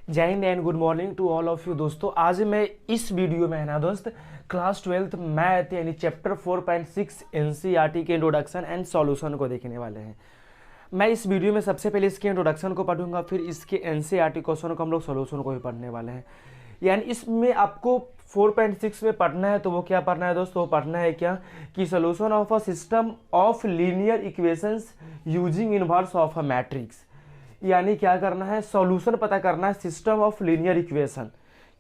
जय Hind and good morning to all of you दोस्तों। आज मैं इस वीडियो में है ना दोस्त क्लास 12th मैथ यानी चैप्टर 4.6 एनसीईआरटी के इंट्रोडक्शन एंड सॉल्यूशन को देखने वाले हैं। मैं इस वीडियो में सबसे पहले इसके इंट्रोडक्शन को पढ़ूंगा, फिर इसके एनसीईआरटी क्वेश्चन को हम लोग सॉल्यूशन को भी पढ़ने वाले हैं। यानी इसमें आपको 4.6 में पढ़ना है, तो वो क्या पढ़ना है दोस्तों? वो पढ़ना है क्या कि solution of a system of linear equations using inverse of a matrix. यानी क्या करना है? सॉल्यूशन पता करना है सिस्टम ऑफ लीनियर इक्वेशन।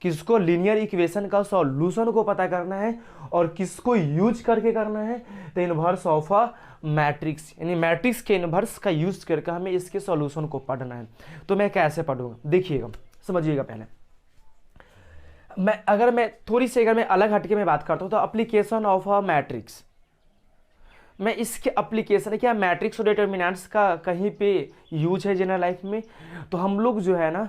किसको? लीनियर इक्वेशन का सॉल्यूशन को पता करना है। और किसको यूज करके करना है? तो इनवर्स ऑफ अ मैट्रिक्स, यानी मैट्रिक्स के इनवर्स का यूज करके हमें इसके सॉल्यूशन को पढ़ना है। तो मैं कैसे पढ़ूंगा देखिएगा, समझिएगा। पहले अगर मैं अलग हटके में बात करता हूँ तो एप्लीकेशन ऑफ अ मैट्रिक्स, मैं इसके एप्लीकेशन क्या मैट्रिक्स और डिटर्मिनेंट्स का कहीं पे यूज है जनरल लाइफ में, तो हम लोग जो है ना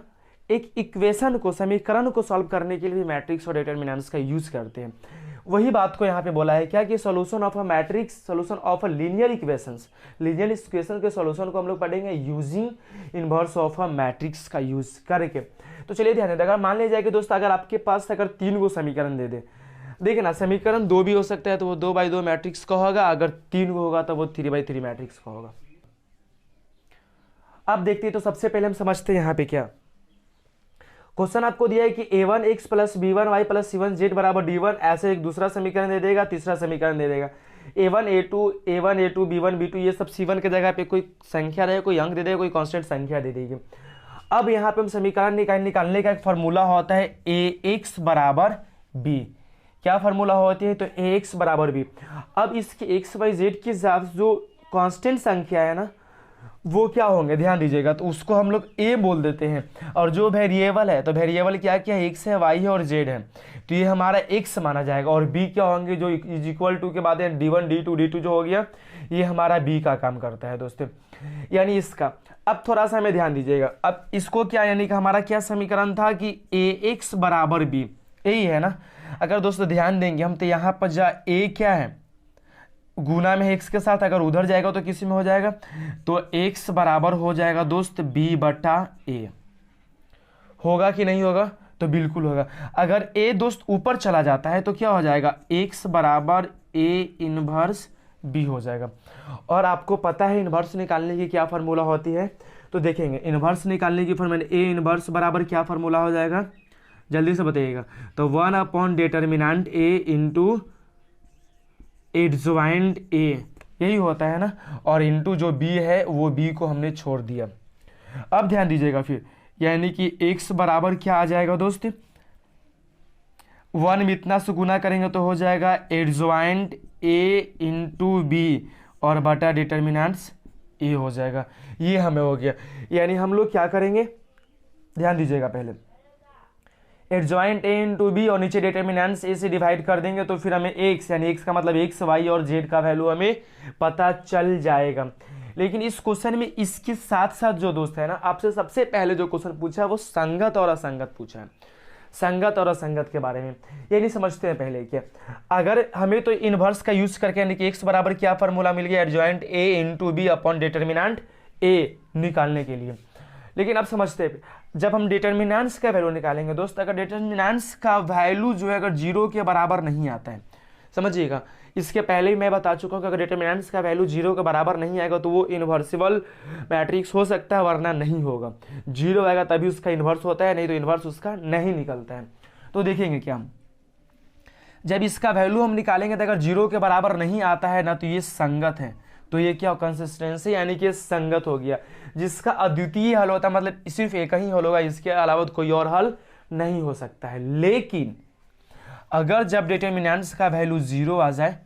एक इक्वेशन को, समीकरण को सॉल्व करने के लिए मैट्रिक्स और डिटर्मिनेंट्स का यूज करते हैं। वही बात को यहाँ पे बोला है क्या कि solution of a matrix, solution of a linear equations, linear equation के सॉल्यूशन को हम लोग पढ़ेंगे using inverse of a matrix का यूज करके। तो चलिए ध्यान दें, अगर मान लीजिए कि दोस्त अगर आपके पास अगर 3 को समीकरण दे दे, देखिए ना समीकरण 2 भी हो सकता है तो वो 2x2 मैट्रिक्स का होगा, अगर 3 को होगा तो वो 3x3 मैट्रिक्स का होगा। अब देखते हैं, तो सबसे पहले हम समझते हैं यहाँ पे क्या क्वेश्चन आपको दिया है कि a1x plus b1y plus c1z बराबर d1, ऐसे एक दूसरा समीकरण दे देगा, तीसरा समीकरण दे देगा a1 a2 b1 b2, ये सब c1 के जगह पे कोई संख्या दे, कोई अंक दे देगा, कोई कांस्टेंट संख्या दे देगी। अब यहाँ पे हम समीकरण निकालने का एक फॉर्मूला होता है ax बराबर b। क्या फॉर्मूला होती है? तो ax बराबर b। अब इसके x y z के हिसाब से जो कांस्टेंट संख्या है ना वो क्या होंगे, ध्यान दीजिएगा। तो उसको हम लोग a बोल देते हैं, और जो वेरिएबल है तो वेरिएबल क्या क्या है? x है, y है और z है, तो ये हमारा x माना जाएगा। और b क्या होंगे? जो इज इक्वल टू के बाद d1 d2 जो हो गया ये हमारा b का काम करता है दोस्तों, यानी इसका। अब थोड़ा सा हमें ध्यान दीजिएगा, अब इसको क्या यानी कि हमारा क्या समीकरण था कि ax बराबर b, यही है ना। अगर दोस्तों ध्यान देंगे हम तो यहाँ पर जा a क्या है गुना में x के साथ, अगर उधर जाएगा तो किसी में हो जाएगा, तो x बराबर हो जाएगा दोस्त b बटा a। होगा कि नहीं होगा? तो बिल्कुल होगा। अगर a दोस्त ऊपर चला जाता है तो क्या हो जाएगा? x बराबर a इनवर्स b हो जाएगा। और आपको पता है इनवर्स निकालने की क्या फार्मूला होती है, तो देखेंगे इनवर्स निकालने की फॉर्मूला a इनवर्स बराबर क्या फार्मूला हो जाएगा, जल्दी से बताइएगा। तो 1 upon determinant a into adjoint a, यही होता है ना। और इंटू जो b है वो b को हमने छोड़ दिया। अब ध्यान दीजिएगा फिर, यानी कि x बराबर क्या आ जाएगा दोस्त? 1 में इतना से गुना करेंगे तो हो जाएगा एडजॉइंट a इंटू b और बटा डिटर्मिनेंट्स a हो जाएगा। ये हमें हो गया। यानी हम लोग क्या करेंगे, ध्यान दीजिएगा, पहले एडजॉइंट a इंटू बी और नीचे डिटर्मिनेंट्स a से डिवाइड कर देंगे तो फिर हमें x, यानी x का मतलब x, y और z का वैल्यू हमें पता चल जाएगा। लेकिन इस क्वेश्चन में इसके साथ साथ जो दोस्त है ना, आपसे सबसे पहले जो क्वेश्चन पूछा है वो संगत और असंगत पूछा है। संगत और असंगत के बारे में यानी समझते हैं पहले क्या। अगर हमें तो इनवर्स का यूज करके यानी कि x बराबर क्या फॉर्मूला मिल गया, adjoint a into B upon determinant a निकालने के लिए। लेकिन अब समझते हैं जब हम डिटर्मिनेंट्स का वैल्यू निकालेंगे दोस्त, अगर डिटर्मिनेंट्स का वैल्यू जो है अगर 0 के बराबर नहीं आता है, समझिएगा, इसके पहले ही मैं बता चुका हूँ कि अगर डिटर्मिनेंट्स का वैल्यू 0 के बराबर नहीं आएगा तो वो इन्वर्सिबल मैट्रिक्स हो सकता है, वरना नहीं होगा। 0 आएगा तभी उसका इन्वर्स होता है, नहीं तो इन्वर्स उसका नहीं निकलता है। तो देखेंगे क्या हम जब इसका वैल्यू हम निकालेंगे तो अगर 0 के बराबर नहीं आता है ना तो ये संगत है, तो ये क्या कंसिस्टेंसी यानी कि संगत हो गया, जिसका अद्वितीय हल होता है, मतलब सिर्फ एक ही हल होगा, इसके अलावा कोई और हल नहीं हो सकता है। लेकिन अगर जब डिटर्मिनेंट्स का वैल्यू 0 आ जाए,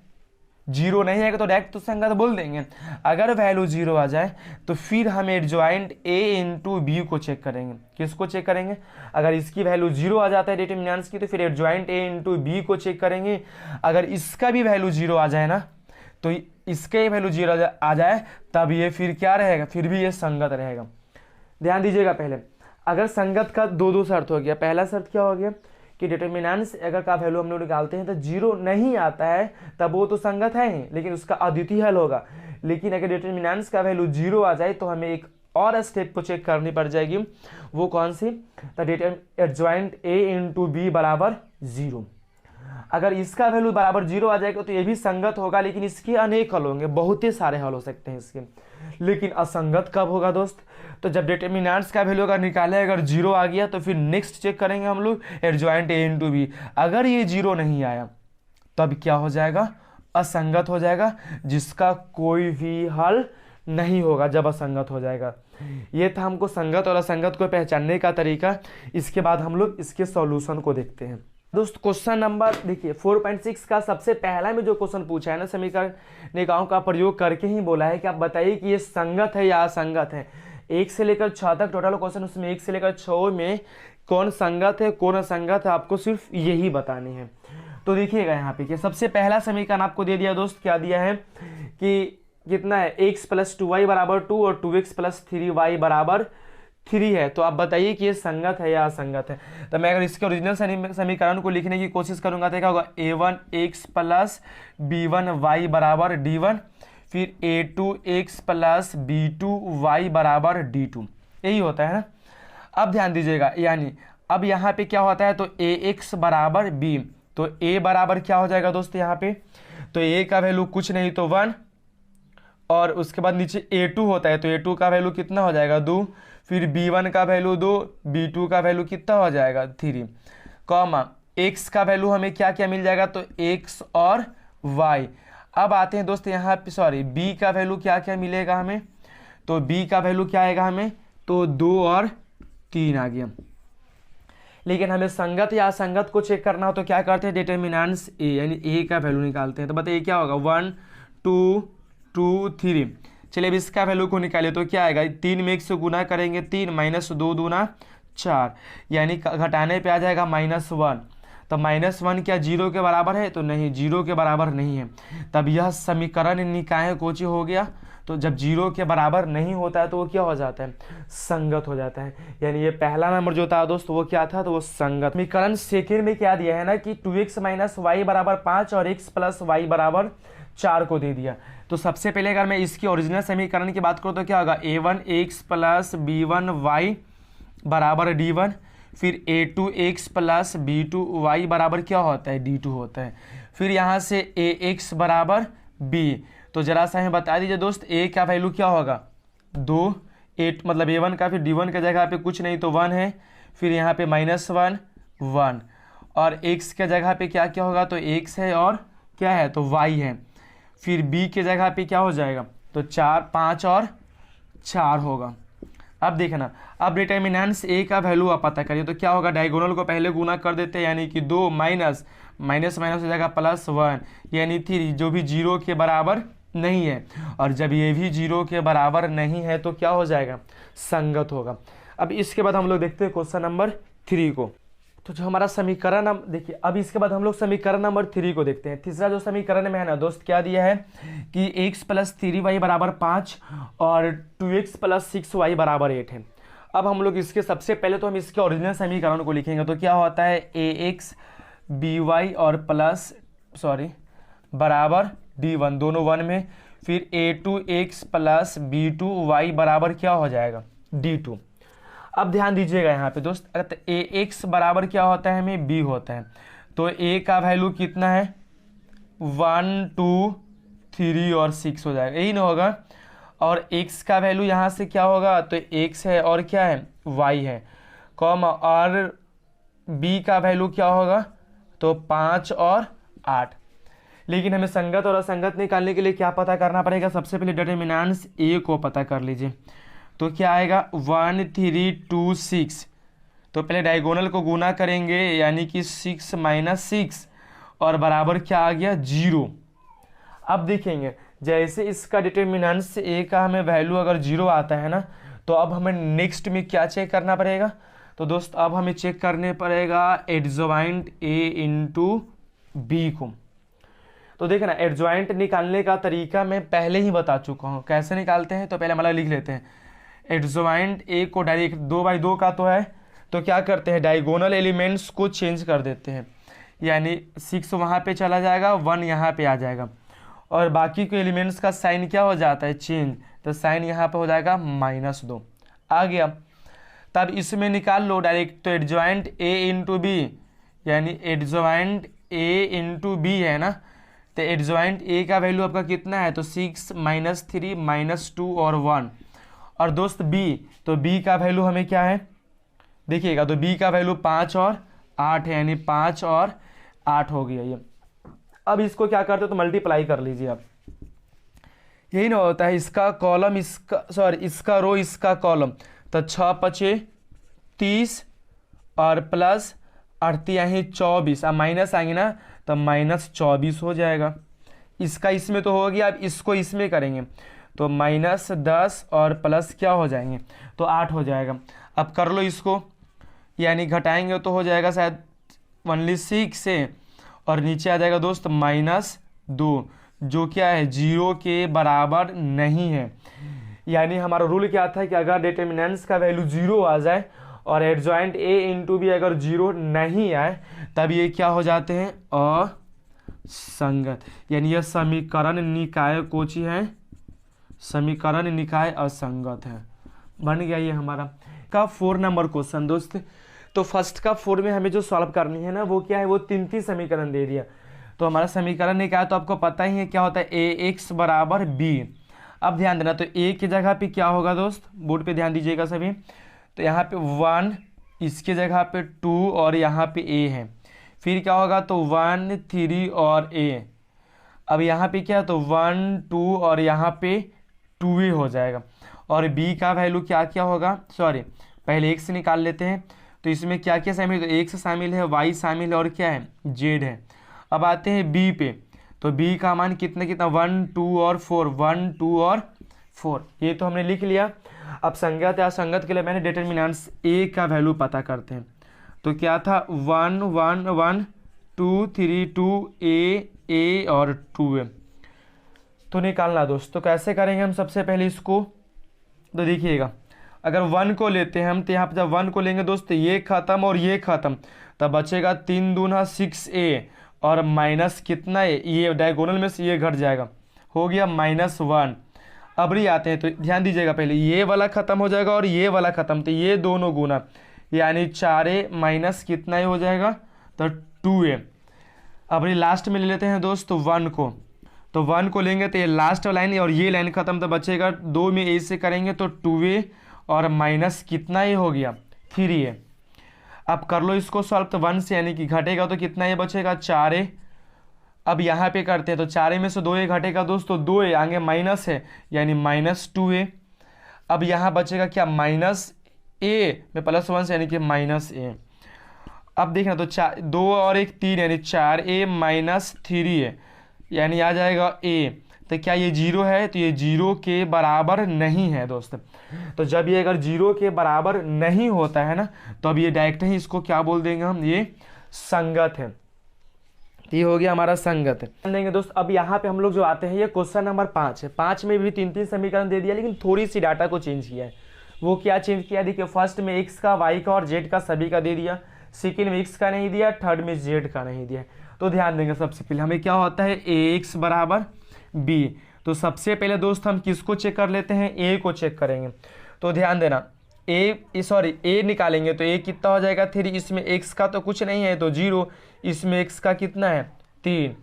0 नहीं आएगा तो डायरेक्ट तो संगत बोल देंगे। अगर वैल्यू 0 आ जाए तो फिर हम एडजॉइंट a इंटू बी को चेक करेंगे। किसको चेक करेंगे? अगर इसकी वैल्यू 0 आ जाता है डिटर्मिनेंट्स की तो फिर एडजॉइंट a इंटू बी को चेक करेंगे। अगर इसका भी वैल्यू 0 आ जाए ना तो इसके वैल्यू 0 आ जाए तब ये फिर क्या रहेगा, फिर भी ये संगत रहेगा। ध्यान दीजिएगा, पहले अगर संगत का दो शर्त हो गया। पहला शर्त क्या हो गया कि डिटर्मिनेंट्स अगर का वैल्यू हम लोग निकालते हैं तो 0 नहीं आता है तब वो तो संगत है ही, लेकिन उसका अद्वितीय हल होगा। लेकिन अगर डिटर्मिनेंट्स का वैल्यू 0 आ जाए तो हमें एक और स्टेप को चेक करनी पड़ जाएगी। वो कौन सी? The adjoint A into B बराबर 0। अगर इसका वैल्यू बराबर 0 आ जाएगा तो ये भी संगत होगा, लेकिन इसके अनेक हल होंगे, बहुत ही सारे हल हो सकते हैं इसके। लेकिन असंगत कब होगा दोस्त? तो जब डिटर्मिनेंट्स का वैल्यू अगर निकाले, अगर 0 आ गया तो फिर नेक्स्ट चेक करेंगे हम लोग एडजॉइंट ए इंटू बी। अगर ये 0 नहीं आया तब क्या हो जाएगा? असंगत हो जाएगा, जिसका कोई भी हल नहीं होगा जब असंगत हो जाएगा। ये था हमको संगत और असंगत को पहचानने का तरीका। इसके बाद हम लोग इसके सॉल्यूशन को देखते हैं। दोस्त क्वेश्चन नंबर देखिए 4.6 का सबसे पहला में जो क्वेश्चन पूछा है ना, समीकरण निकायों का प्रयोग करके ही बोला है कि आप बताइए कि ये संगत है या असंगत है। 1 से लेकर 6 तक टोटल क्वेश्चन, उसमें 1 से लेकर 6 में कौन संगत है कौन असंगत है आपको सिर्फ यही बतानी है। तो देखिएगा यहाँ पे कि सबसे पहला समीकरण आपको दे दिया दोस्त, क्या दिया है कि कितना है x + 2y बराबर 2 और 2x + 3y बराबर 3 है। तो आप बताइए कि ये संगत है या असंगत है। तो मैं अगर इसके ओरिजिनल समीकरण को लिखने की कोशिश करूंगा तो क्या होगा? a1x + b1y बराबर d1, फिर a2x + b2y बराबर d2, यही होता है ना। अब ध्यान दीजिएगा, यानी अब यहाँ पे क्या होता है? तो ax बराबर b, तो a बराबर क्या हो जाएगा दोस्त यहाँ पे? तो a का वैल्यू कुछ नहीं तो 1, और उसके बाद नीचे a2 होता है, तो a2 का वैल्यू कितना हो जाएगा? 2, फिर b1 का वैल्यू 2, b2 का वैल्यू कितना हो जाएगा? 3, कॉमा x का वैल्यू हमें क्या क्या मिल जाएगा? तो x और y। अब आते हैं दोस्त यहाँ पे, सॉरी b का वैल्यू क्या क्या मिलेगा हमें? तो b का वैल्यू क्या आएगा हमें? तो 2 और 3 आ गया। लेकिन हमें संगत या असंगत को चेक करना हो तो क्या करते हैं? डिटर्मिनेंट्स a, यानी a का वैल्यू निकालते हैं। तो बताइए क्या होगा? 1 2 2 3। चलिए अब इसका वैल्यू को निकालिए तो क्या आएगा? 3 में 1 से गुना करेंगे 3, -2 दूना 4, यानी घटाने पे आ जाएगा -1। तो -1 क्या 0 के बराबर है? तो नहीं, 0 के बराबर नहीं है। तब यह समीकरण निकाय कोची हो गया। तो जब 0 के बराबर नहीं होता है तो वो क्या हो जाता है? संगत हो जाता है। यानी ये पहला नंबर जो था दोस्त वो क्या था? तो वो संगत। समीकरण सेकेंड में क्या दिया है ना कि 2x - y बराबर 5 और x + y बराबर 4 को दे दिया। तो सबसे पहले अगर मैं इसकी ओरिजिनल समीकरण की बात करूँ तो क्या होगा? a1x + b1y बराबर d1, फिर a2x + b2y बराबर क्या होता है? d2 होता है। फिर यहाँ से ax बराबर b, तो जरा सा हमें बता दीजिए दोस्त a का वैल्यू क्या होगा? 2, 8 मतलब a1 का, फिर d1 के जगह पे कुछ नहीं तो 1 है, फिर यहाँ पे -1 1, और x के जगह पे क्या क्या होगा? तो x है और क्या है? तो y है। फिर b के जगह पे क्या हो जाएगा? तो 4 5 और 4 होगा। अब देखना, अब डिटर्मिनेंट्स a का वैल्यू आप पता करिए तो क्या होगा? डायगोनल को पहले गुना कर देते हैं, यानी कि 2 माइनस हो जाएगा +1, यानी 3, जो भी 0 के बराबर नहीं है। और जब ये भी 0 के बराबर नहीं है तो क्या हो जाएगा? संगत होगा। अब इसके बाद हम लोग देखते हैं क्वेश्चन नंबर 3 को। तो जो हमारा समीकरण, हम देखिए अब इसके बाद हम लोग समीकरण नंबर 3 को देखते हैं। तीसरा जो समीकरण में है ना दोस्त, क्या दिया है कि x + 3y बराबर 5 और 2x + 6y बराबर 8 है। अब हम लोग इसके सबसे पहले तो हम इसके ओरिजिनल समीकरण को लिखेंगे। तो क्या होता है? ax by और बराबर d1, दोनों 1 में, फिर a2x + b2y बराबर क्या हो जाएगा? d2। अब ध्यान दीजिएगा यहाँ पे दोस्त, अगर ax बराबर क्या होता है? हमें b होता है। तो a का वैल्यू कितना है? 1 2 3 और 6 हो जाएगा, यही ना होगा। और x का वैल्यू यहाँ से क्या होगा? तो x है और क्या है? y है, कॉमा, और b का वैल्यू क्या होगा? तो 5 और 8। लेकिन हमें संगत और असंगत निकालने के लिए क्या पता करना पड़ेगा? सबसे पहले डिटर्मिनेंट्स a को पता कर लीजिए। तो क्या आएगा? 1 3 2 6। तो पहले डायगोनल को गुना करेंगे, यानी कि 6 - 6, और बराबर क्या आ गया? 0। अब देखेंगे जैसे इसका डिटर्मिनेंट्स a का हमें वैल्यू अगर 0 आता है ना, तो अब हमें नेक्स्ट में क्या चेक करना पड़ेगा? तो दोस्त अब हमें चेक करने पड़ेगा एडजॉइंट a इंटू b को। तो देखना, एडजॉइंट निकालने का तरीका मैं पहले ही बता चुका हूँ, कैसे निकालते हैं। तो पहले मतलब लिख लेते हैं एडजॉइंट a को डायरेक्ट 2/2 का तो है, तो क्या करते हैं? डायगोनल एलिमेंट्स को चेंज कर देते हैं, यानी 6 वहाँ पे चला जाएगा, 1 यहाँ पे आ जाएगा, और बाकी के एलिमेंट्स का साइन क्या हो जाता है? चेंज। तो साइन यहाँ पे हो जाएगा -2 आ गया। तब इसमें निकाल लो डायरेक्ट, तो एडजॉइंट ए इंटू बी, यानी एडजॉइंट ए इंटू बी है ना, तो एडजॉइंट ए का वैल्यू आपका कितना है, तो 6 -3 -2 और 1। और दोस्त बी, तो बी का वैल्यू हमें क्या है देखिएगा, तो बी का वैल्यू 5 और 8 है, यानी 5 और 8 हो गया ये। अब इसको क्या करते हो, तो मल्टीप्लाई कर लीजिए आप, यही ना होता है, इसका कॉलम इसका सॉरी इसका रो इसका कॉलम, तो 6 × 30 और प्लस 38 24, अब माइनस आएंगे ना तो -24 हो जाएगा। इसका इसमें तो हो गया, अब इसको इसमें करेंगे तो -10 और प्लस क्या हो जाएंगे, तो 8 हो जाएगा। अब कर लो इसको, यानी घटाएंगे तो हो जाएगा शायद ओनली 6 से, और नीचे आ जाएगा दोस्त -2, जो क्या है 0 के बराबर नहीं है। यानी हमारा रूल क्या था कि अगर डिटर्मिनेंट्स का वैल्यू 0 आ जाए और एडजॉइंट ए इंटू बी अगर 0 नहीं आए, तब ये क्या हो जाते हैं, असंगत। यानी यह समीकरण निकाय कोची है, समीकरण निकाय असंगत है। बन गया ये हमारा का 4 नंबर क्वेश्चन दोस्त। तो फर्स्ट का 4 में हमें जो सॉल्व करनी है ना, वो क्या है, वो 3 समीकरण दे दिया। तो हमारा समीकरण निकाय तो आपको पता ही है क्या होता है, ax बराबर b। अब ध्यान देना, तो a की जगह पे क्या होगा दोस्त, बोर्ड पे ध्यान दीजिएगा सभी, तो यहाँ पे 1, इसके जगह पे 2 और यहाँ पे a है। फिर क्या होगा, तो 1 3 और a। अब यहाँ पे क्या है, तो 1 2 और यहाँ पे 2a हो जाएगा। और b का वैल्यू क्या क्या होगा, सॉरी पहले x निकाल लेते हैं। तो इसमें क्या क्या शामिल है, तो x शामिल है, y शामिल है और क्या है, z है। अब आते हैं b पे, तो b का मान कितना कितना 1 2 और 4, 1 2 और 4, ये तो हमने लिख लिया। अब संगत या असंगत के लिए मैंने डिटर्मिनेंट्स a का वैल्यू पता करते हैं। तो क्या था 1 1 1 2 3 2 a और 2a, तो निकालना दोस्त। तो कैसे करेंगे हम, सबसे पहले इसको तो देखिएगा, अगर 1 को लेते हैं हम, तो यहाँ पर जब 1 को लेंगे दोस्त, ये खत्म और ये खत्म, तब बचेगा 3 दूना 6a और माइनस कितना है, ये डायगोनल में से ये घट जाएगा, हो गया -1। अब भी आते हैं, तो ध्यान दीजिएगा, पहले ये वाला खत्म हो जाएगा और ये वाला खत्म, तो ये दोनों गुना, यानी 4a माइनस कितना ही हो जाएगा, तो 2a। अब लास्ट में ले लेते हैं दोस्त 1 को, तो 1 को लेंगे तो ये लास्ट लाइन और ये लाइन खत्म, तो बचेगा 2 में a से करेंगे तो 2a और माइनस कितना ही हो गया 3a। अब कर लो इसको सॉल्व, तो 1 से यानी कि घटेगा तो कितना ये बचेगा 4a। अब यहाँ पे करते हैं, तो 4a में से 2a घटेगा दोस्तों, 2a आगे माइनस है यानी -2a। अब यहाँ बचेगा क्या, -a में +1 से यानी कि -a। अब देखना, तो 2 और 1 3 यानी 4a माइनस 3a, यानी आ जाएगा a। तो क्या ये 0 है, तो ये 0 के बराबर नहीं है दोस्त। तो जब ये अगर 0 के बराबर नहीं होता है ना, तो अब ये डायरेक्ट ही इसको क्या बोल देंगे हम, ये संगत है। ये हो गया हमारा संगत है देंगे दोस्त। अब यहाँ पे हम लोग जो आते हैं, ये क्वेश्चन नंबर 5 है। 5 में भी 3 समीकरण दे दिया, लेकिन थोड़ी सी डाटा को चेंज किया है। वो क्या चेंज किया, देखिए फर्स्ट में x का, y का और z का सभी का दे दिया, सेकेंड में x का नहीं दिया, थर्ड में z का नहीं दिया। तो ध्यान देंगे, सबसे पहले हमें क्या होता है, ax बराबर b। तो सबसे पहले दोस्त हम किसको चेक कर लेते हैं, a को चेक करेंगे। तो ध्यान देना, a निकालेंगे तो a कितना हो जाएगा 3, इसमें x का तो कुछ नहीं है तो 0, इसमें x का कितना है 3।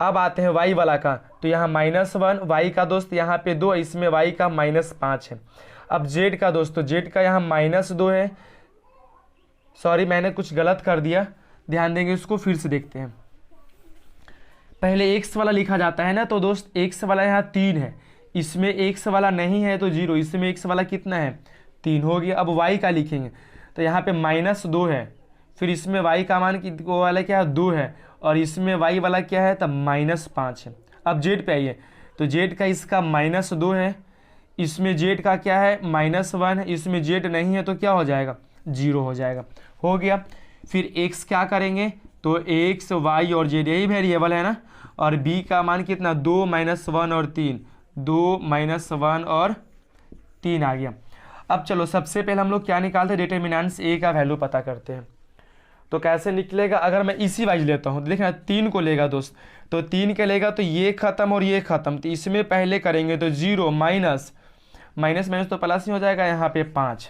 अब आते हैं y वाला का, तो यहाँ -1, y का दोस्त यहाँ पे 2, इसमें y का -5 है। अब z का दोस्तों, z का यहाँ -2 है, सॉरी मैंने कुछ गलत कर दिया, ध्यान देंगे इसको फिर से देखते हैं। पहले x वाला लिखा जाता है ना, तो दोस्त x वाला यहाँ 3 है, इसमें x वाला नहीं है तो 0, इसमें x वाला कितना है 3 हो गया। अब y का लिखेंगे तो यहाँ पे -2 है, फिर इसमें y का मान वो वाला क्या है 2 है, और इसमें y वाला क्या है तब -5 है। अब z पे आइए, तो z का इसका -2 है, इसमें z का क्या है -1 है, इसमें z नहीं है तो क्या हो जाएगा 0 हो जाएगा, हो गया। फिर x क्या करेंगे, तो x y और z यही वेरिएबल है ना, और b का मान कितना 2 -1 और 3, 2 -1 और 3 आ गया। अब चलो सबसे पहले हम लोग क्या निकालते हैं, डिटर्मिनेंट्स a का वैल्यू पता करते हैं। तो कैसे निकलेगा, अगर मैं इसी वाइज लेता हूँ तो देखना 3 को लेगा दोस्त, तो 3 के लेगा तो ये खत्म और ये खत्म, तो इसमें पहले करेंगे तो 0 माइनस माइनस माइनस तो प्लस ही हो जाएगा, यहाँ पे 5।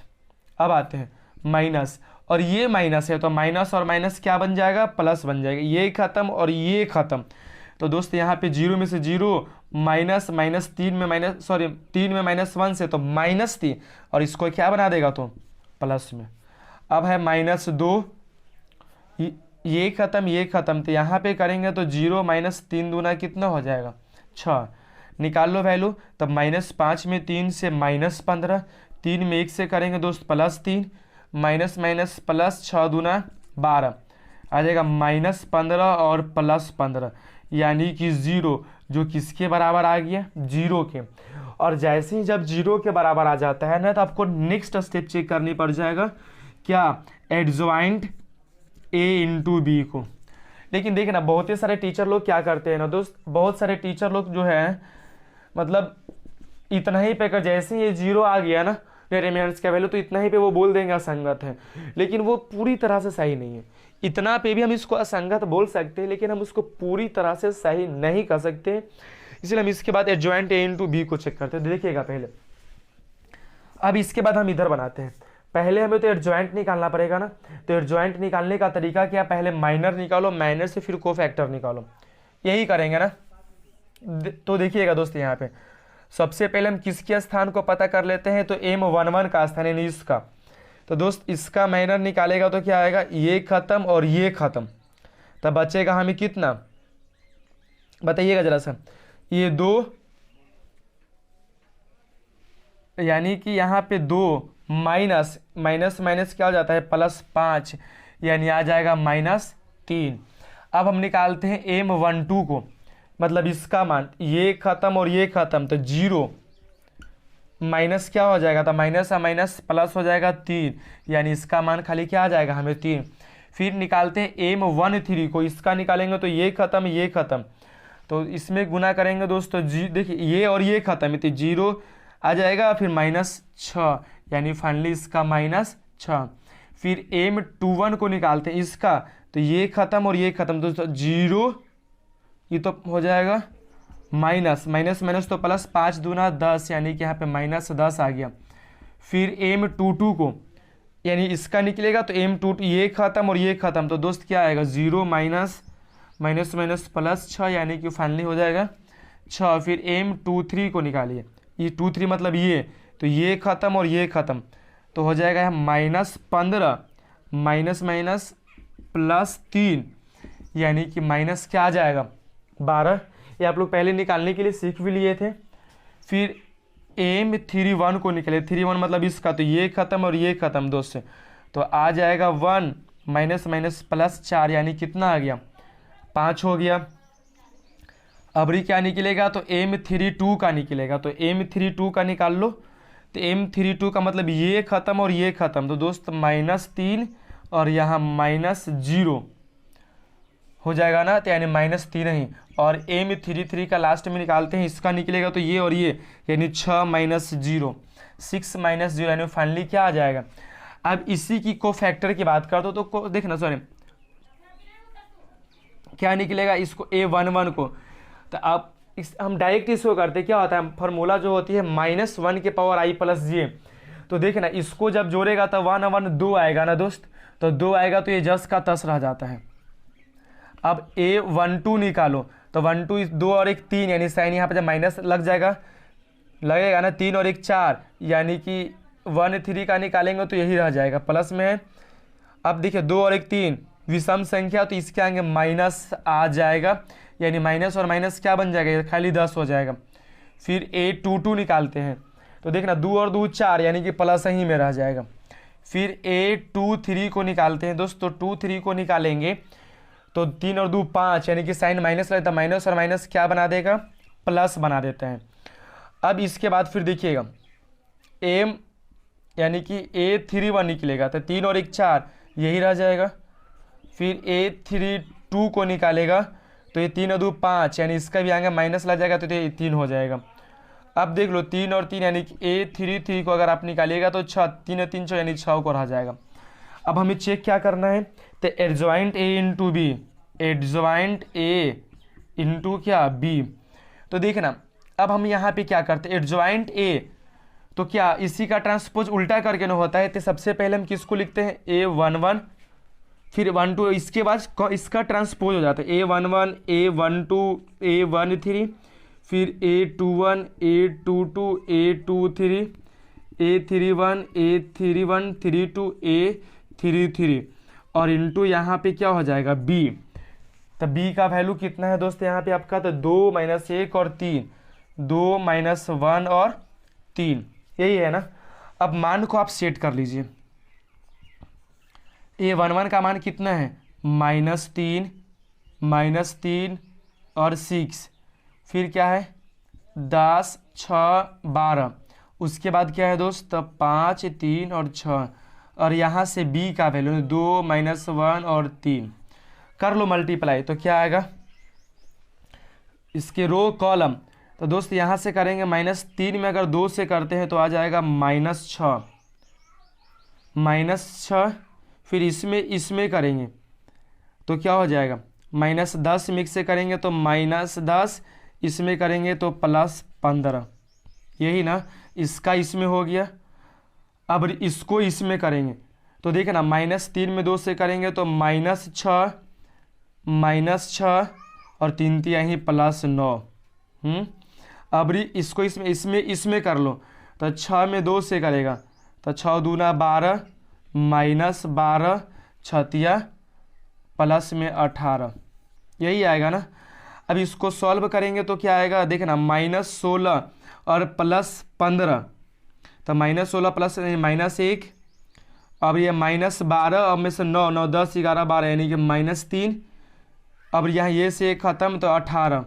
अब आते हैं माइनस, और ये माइनस है तो माइनस और माइनस क्या बन जाएगा, प्लस बन जाएगा। ये खत्म और ये खत्म, तो दोस्त यहाँ पे 0 में से 0, माइनस माइनस 3 में माइनस, सॉरी 3 में -1 से तो -3, और इसको क्या बना देगा तो प्लस में। अब है -2, ये खत्म ये खत्म, तो यहाँ पे करेंगे तो 0 - 3 दूना कितना हो जाएगा 6, निकाल लो वैल्यू। तब -5 में 3 से -15, 3 में 1 से करेंगे दोस्त +3, माइनस माइनस प्लस 6 दूना 12, आ जाएगा -15 और +15, यानी कि 0, जो किसके बराबर आ गया, 0 के। और जैसे ही जब 0 के बराबर आ जाता है ना, तो आपको नेक्स्ट स्टेप चेक करनी पड़ जाएगा, क्या, एडजॉइंट a इंटू बी को। लेकिन देखना बहुत ही सारे टीचर लोग क्या करते हैं ना दोस्त, बहुत सारे टीचर लोग जो है मतलब इतना ही पे कर, जैसे ही ये 0 आ गया ना डिटरमिनेंट्स का वैल्यू, तो इतना ही पे वो बोल देंगे असंगत है, लेकिन वो पूरी तरह से सही नहीं है। इतना पे भी हम इसको असंगत बोल सकते हैं, लेकिन हम उसको पूरी तरह से सही नहीं कर सकते, इसलिए हम इसके बाद एडजॉइंट a इंटू बी को चेक करते हैं। देखिएगा पहले, अब इसके बाद हम इधर बनाते हैं। पहले हमें तो एडजॉइंट निकालना पड़ेगा ना, तो एडजॉइंट निकालने का तरीका क्या, पहले माइनर निकालो, माइनर से फिर कोफैक्टर निकालो, यही करेंगे ना। तो देखिएगा दोस्त, यहाँ पे सबसे पहले हम किसके स्थान को पता कर लेते हैं, तो M11 का स्थान यानी इसका। तो दोस्त इसका माइनर निकालेगा तो क्या आएगा, ये खत्म और ये खत्म, तब बचेगा हमें कितना, बताइएगा जरा सा, ये 2, यानी कि यहाँ पे 2 माइनस माइनस माइनस क्या हो जाता है, +5, यानी आ जाएगा -3। अब हम निकालते हैं M12 को, मतलब इसका मान, ये खत्म और ये खत्म, तो 0 माइनस क्या हो जाएगा, तो माइनस माइनस प्लस हो जाएगा 3, यानी इसका मान खाली क्या आ जाएगा हमें 3। फिर निकालते हैं M13 को, इसका निकालेंगे तो ये खत्म ये खत्म, तो इसमें गुना करेंगे दोस्तों, देखिए ये और ये खत्म है, तो 0 आ जाएगा, फिर -6, यानी फाइनली इसका -6। फिर M21 को निकालते हैं इसका, तो ये खत्म और ये खत्म, दोस्तों 0, ये तो हो जाएगा माइनस माइनस माइनस तो प्लस, 5 दूना 10, यानी कि यहाँ पे -10 आ गया। फिर M22 को, यानी इसका निकलेगा तो M22, ये खत्म और ये खत्म, तो दोस्त क्या आएगा, 0 माइनस माइनस माइनस +6, यानी कि फाइनली हो जाएगा 6। फिर M23 को निकालिए, ये 23 मतलब ये, तो ये खत्म और ये खत्म, तो हो जाएगा -15 माइनस माइनस +3, यानी कि माइनस क्या आ जाएगा 12। ये आप लोग पहले निकालने के लिए सीख भी लिए थे। फिर M31 को निकाले, 31 मतलब इसका, तो ये खत्म और ये खत्म दोस्त, तो आ जाएगा 1 माइनस माइनस +4, यानी कितना आ गया 5 हो गया। अबरी क्या निकलेगा, तो M32 का निकलेगा, तो M32 का निकाल लो, तो M32 का मतलब ये खत्म और ये खत्म, तो दोस्त -3 और यहाँ -0 हो जाएगा ना, तो यानी -3 ही। और M33 का लास्ट में निकालते हैं, इसका निकलेगा तो ये और ये, यानी 6 - 0, 6 - 0, यानी फाइनली क्या आ जाएगा। अब इसी की कोफैक्टर की बात कर दो, तो देखना, सॉरी क्या निकलेगा, इसको A11 को, तो अब हम डायरेक्ट इसको करते, क्या होता है फॉर्मूला जो होती है -1 के पावर i + j, तो देखना इसको जब जोड़ेगा तो 1 1 2 आएगा ना दोस्त, तो 2 आएगा तो ये 10 का 10 रह जाता है। अब A12 निकालो, तो 1 2 2 और 1 3, यानी साइन यहाँ पे जब माइनस लगेगा ना, 3 और 1 4, यानी कि 1 3 का निकालेंगे तो यही रह जाएगा, प्लस में है। अब देखिए 2 और 1 3 विषम संख्या, तो इसके आगे माइनस आ जाएगा, यानी माइनस और माइनस क्या बन जाएगा, खाली 10 हो जाएगा। फिर A22 निकालते हैं, तो देखना 2 और 2 4, यानी कि प्लस ही में रह जाएगा। फिर A23 को निकालते हैं दोस्त, तो 23 को निकालेंगे तो 3 और 2 5, यानी कि साइन माइनस रहता है, माइनस और माइनस क्या बना देगा, प्लस बना देते हैं। अब इसके बाद फिर देखिएगा M, यानी कि A31 निकलेगा, तो 3 और 1 4, यही रह जाएगा। फिर A32 को निकालेगा, तो ये 3 और 2 5, यानी इसका भी आगे माइनस लग जाएगा, तो ये 3 हो जाएगा। अब देख लो 3 और 3, यानी कि A33 को अगर आप निकालिएगा तो 6, 3 और 3 6, यानी 6 को रह जाएगा। अब हमें चेक क्या करना है, तो adjoint A into B, adjoint A into क्या B। तो देखना अब हम यहाँ पे क्या करते हैं, एडजॉइंट A, तो क्या इसी का ट्रांसपोज उल्टा करके ना होता है, तो सबसे पहले हम किसको लिखते हैं A11, फिर 12, इसके बाद इसका ट्रांसपोज हो जाता है A11 A12 A13, फिर A21 A22 A23 A31 A31 32 A33 और इंटू यहाँ पे क्या हो जाएगा B। तो B का वैल्यू कितना है दोस्त यहाँ पे आपका, तो 2 - 1 और 3, 2 - 1 और 3, यही है ना। अब मान को आप सेट कर लीजिए। A11 का मान कितना है -3 -3 और 6, फिर क्या है 10 6 12, उसके बाद क्या है दोस्त 5 3 और 6, और यहाँ से B का वैल्यू 2 - 1 और 3, कर लो मल्टीप्लाई, तो क्या आएगा इसके रो कॉलम। तो दोस्त यहाँ से करेंगे -3 में अगर 2 से करते हैं तो आ जाएगा -6, फिर इसमें करेंगे तो क्या हो जाएगा -10 मिक्स से करेंगे तो -10, इसमें करेंगे तो +15, यही ना। इसका इसमें हो गया। अब इसको इसमें करेंगे तो देखिए ना -3 में 2 से करेंगे तो -6 और 3 यहीं +9। अब इसको इसमें कर लो तो 6 में 2 से करेगा तो 6 दूना 12 -12 छतिया +18, यही आएगा ना। अब इसको सॉल्व करेंगे तो क्या आएगा देखना -16 और +15, तो -16 प्लस -1, अब ये -12, अब में से 9 9 10 11 12 यानी कि -3, अब यहाँ ये से ख़त्म तो 18।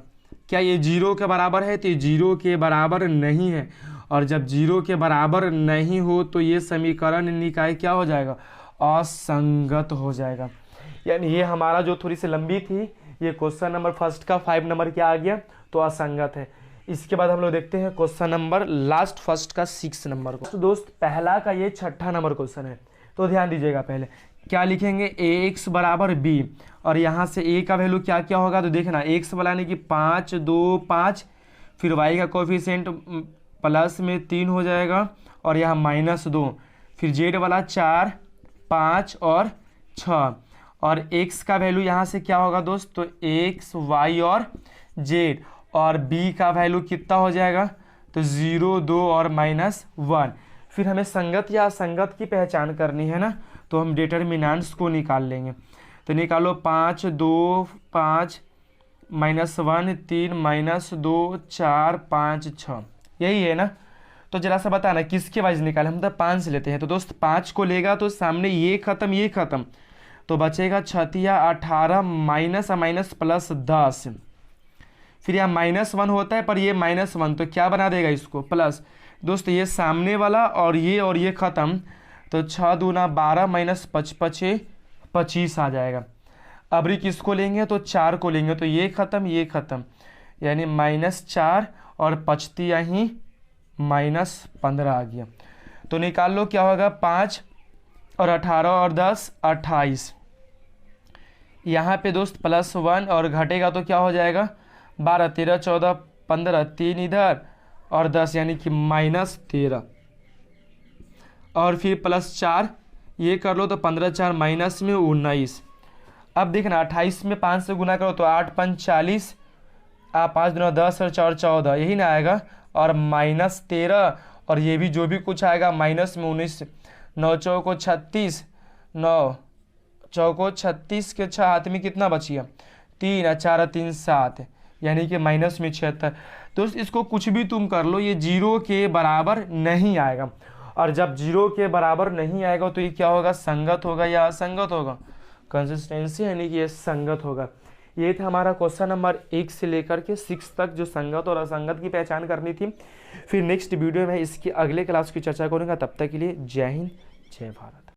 क्या ये 0 के बराबर है, तो ये 0 के बराबर नहीं है, और जब 0 के बराबर नहीं हो तो ये समीकरण निकाय क्या हो जाएगा असंगत हो जाएगा। यानी ये हमारा जो थोड़ी सी लंबी थी, ये क्वेश्चन नंबर फर्स्ट का 5 नंबर क्या आ गया तो असंगत है। इसके बाद हम लोग देखते हैं क्वेश्चन नंबर लास्ट फर्स्ट का 6 नंबर को। तो दोस्त पहला का ये 6ठा नंबर क्वेश्चन है, तो ध्यान दीजिएगा। पहले क्या लिखेंगे ax बराबर b, और यहाँ से a का वैल्यू क्या क्या होगा तो देखना x बनाने की 5 2 5, फिर y का कोफिशिएंट प्लस में 3 हो जाएगा और यहाँ -2, फिर z वाला 4 5 और 6, और x का वैल्यू यहाँ से क्या होगा दोस्त तो x y और z, और b का वैल्यू कितना हो जाएगा तो 0 2 और -1। फिर हमें संगत या असंगत की पहचान करनी है ना, तो हम डिटर्मिनेंट्स को निकाल लेंगे। तो निकालो 5 2 5 -1 3 -2 4 5 6, यही है ना। तो जरा सा बताना किसके वाइज निकाले, हम तो 5 से लेते हैं। तो दोस्त 5 को लेगा तो सामने ये खत्म, तो बचेगा 18 माइनस प्लस 10, फिर यहाँ -1 होता है पर ये -1 तो क्या बना देगा इसको प्लस। दोस्त ये सामने वाला और ये ख़त्म, तो 6 दूना 12 -5 5 25 आ जाएगा। अब किसको लेंगे तो 4 को लेंगे, तो ये ख़त्म यानी -4 और 5 यहीं -15 आ गया। तो निकाल लो क्या होगा 5 और 18 और 10 28, यहाँ पे दोस्त +1 और घटेगा तो क्या हो जाएगा 12 13 14 15, 3 इधर और 10 यानी कि -13, और फिर +4 ये कर लो तो 15 4 -19। अब देखना 28 में 5 से गुना करो तो 8 5 40, 5 दूना 10 और 4 14, यही ना आएगा, और -13, और ये भी जो भी कुछ आएगा -19, 9 चौको 36, 9 चौको 36 के 6 हाथ में कितना बचिए 3 4 3 7, यानी कि -76। दोस्त इसको कुछ भी तुम कर लो, ये 0 के बराबर नहीं आएगा, और जब 0 के बराबर नहीं आएगा तो ये क्या होगा संगत होगा या असंगत होगा, कंसिस्टेंसी यानी कि ये संगत होगा। ये था हमारा क्वेश्चन नंबर 1 से लेकर के 6 तक जो संगत और असंगत की पहचान करनी थी। फिर नेक्स्ट वीडियो में इसकी अगले क्लास की चर्चा करूँगा, तब तक के लिए जय हिंद जय भारत।